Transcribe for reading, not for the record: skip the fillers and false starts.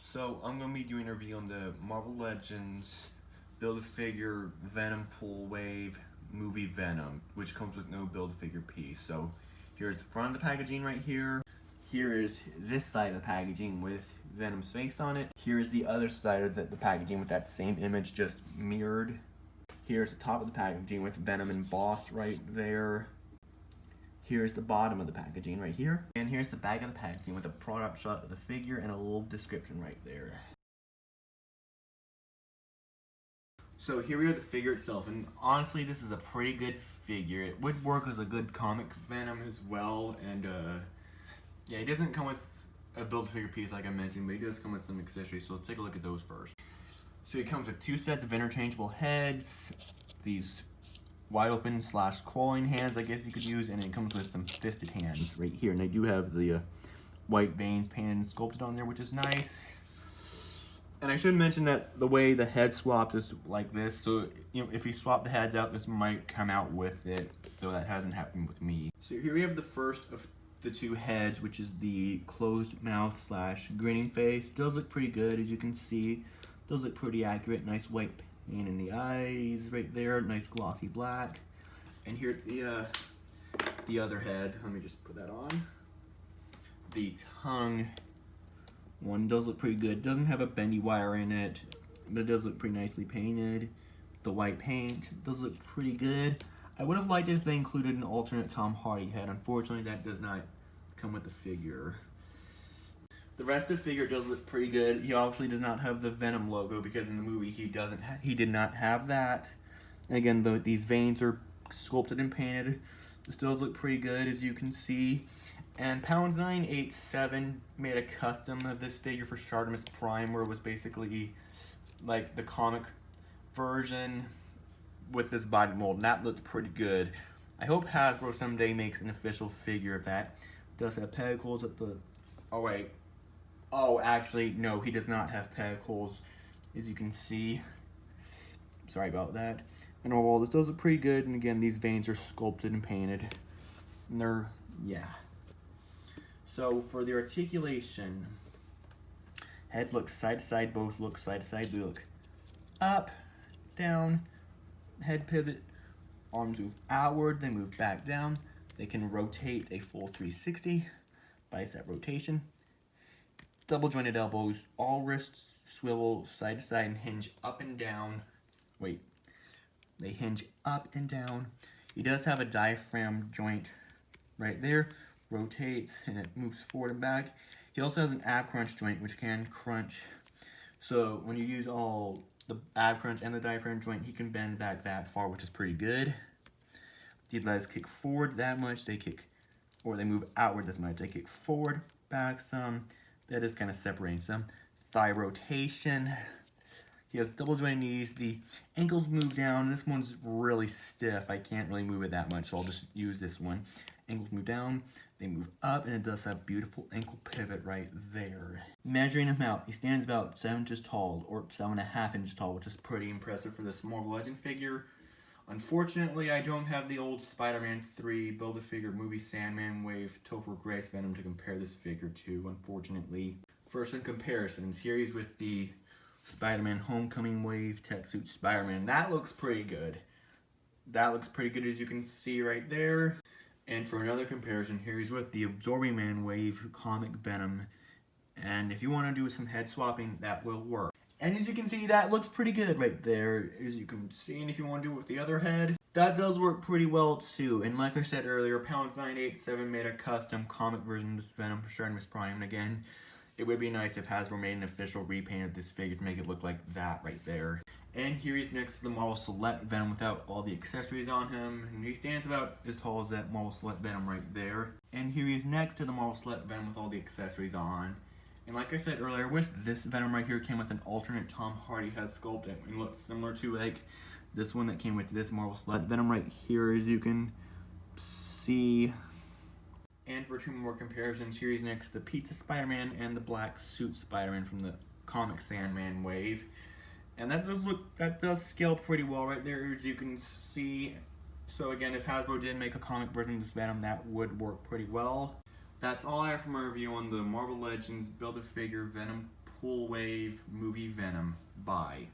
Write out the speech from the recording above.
So I'm going to be doing a review on the Marvel Legends Build-A-Figure Venompool Wave movie Venom, which comes with no Build-A-Figure piece. So here's the front of the packaging right here. Here is this side of the packaging with Venom's face on it. Here is the other side of the packaging with that same image just mirrored. Here's the top of the packaging with Venom embossed right there. Here's the bottom of the packaging right here. And here's the back of the packaging with a product shot of the figure and a little description right there. So here we have the figure itself, and honestly this is a pretty good figure. It would work as a good comic Venom as well, and yeah, it doesn't come with a Build-A-Figure piece like I mentioned, but it does come with some accessories, so let's take a look at those first. So it comes with two sets of interchangeable heads, these wide open / crawling hands I guess you could use, and it comes with some fisted hands right here, and they do have the white veins painted and sculpted on there, which is nice. And I should mention that the way the head swapped is like this, so you know, if you swap the heads out, this might come out with it, though that hasn't happened with me. So here we have the first of the two heads, which is the closed mouth / grinning face. Does look pretty good, as you can see. Does look pretty accurate. Nice white paint in the eyes right there, nice glossy black. And here's the other head. Let me just put that on. The tongue one does look pretty good. Doesn't have a bendy wire in it, but it does look pretty nicely painted. The white paint does look pretty good. I would have liked it if they included an alternate Tom Hardy head. Unfortunately, that does not come with the figure. The rest of the figure does look pretty good. He obviously does not have the Venom logo because in the movie he did not have that. And again, these veins are sculpted and painted. This does look pretty good, as you can see. And Pounds987 made a custom of this figure for Artemis Prime, where it was basically like the comic version with this body mold, and that looked pretty good. I hope Hasbro someday makes an official figure of that. It does have pedicles at the... Oh wait. Oh, actually, no, he does not have pedicles, as you can see. Sorry about that. And overall, this does look pretty good, and again, these veins are sculpted and painted. And they're, yeah. So for the articulation, head looks side to side, both look side to side. They look up, down, head pivot, arms move outward, they move back down. They can rotate a full 360, bicep rotation. Double jointed elbows, all wrists swivel side to side and hinge up and down. Wait, they hinge up and down. He does have a diaphragm joint right there. Rotates and it moves forward and back. He also has an ab crunch joint which can crunch. So when you use all the ab crunch and the diaphragm joint, he can bend back that far, which is pretty good. These legs kick forward that much, they kick, or they move outward this much. They kick forward, back some. That is kind of separating some. Thigh rotation. He has double jointed knees. The ankles move down. This one's really stiff. I can't really move it that much, so I'll just use this one. Ankles move down, they move up, and it does have beautiful ankle pivot right there. Measuring him out, he stands about 7 inches tall, or 7.5 inches tall, which is pretty impressive for this Marvel Legend figure. Unfortunately, I don't have the old Spider-Man 3 Build-A-Figure movie Sandman Wave Topher Grace Venom to compare this figure to, unfortunately. First, in comparisons, here he's with the Spider-Man Homecoming Wave Tech Suit Spider-Man. That looks pretty good. That looks pretty good, as you can see right there. And for another comparison, here he's with the Absorbing Man Wave Comic Venom. And if you want to do some head swapping, that will work. And as you can see, that looks pretty good right there, as you can see. And if you want to do it with the other head, that does work pretty well too. And like I said earlier, Pounds987 made a custom comic version of this Venom for Artemis Prime. And again, it would be nice if Hasbro made an official repaint of this figure to make it look like that right there. And here he's next to the Marvel Select Venom without all the accessories on him. And he stands about as tall as that Marvel Select Venom right there. And here he's next to the Marvel Select Venom with all the accessories on. And like I said earlier, I wish this Venom right here came with an alternate Tom Hardy head sculpt and looks similar to like this one that came with this Marvel Select Venom right here, as you can see. And for two more comparisons, here he's next to the Pizza Spider-Man and the Black Suit Spider-Man from the comic Sandman Wave. And that does scale pretty well right there, as you can see. So again, if Hasbro did make a comic version of this Venom, that would work pretty well. That's all I have for my review on the Marvel Legends Build-A-Figure Cool Wave movie Venom. Bye.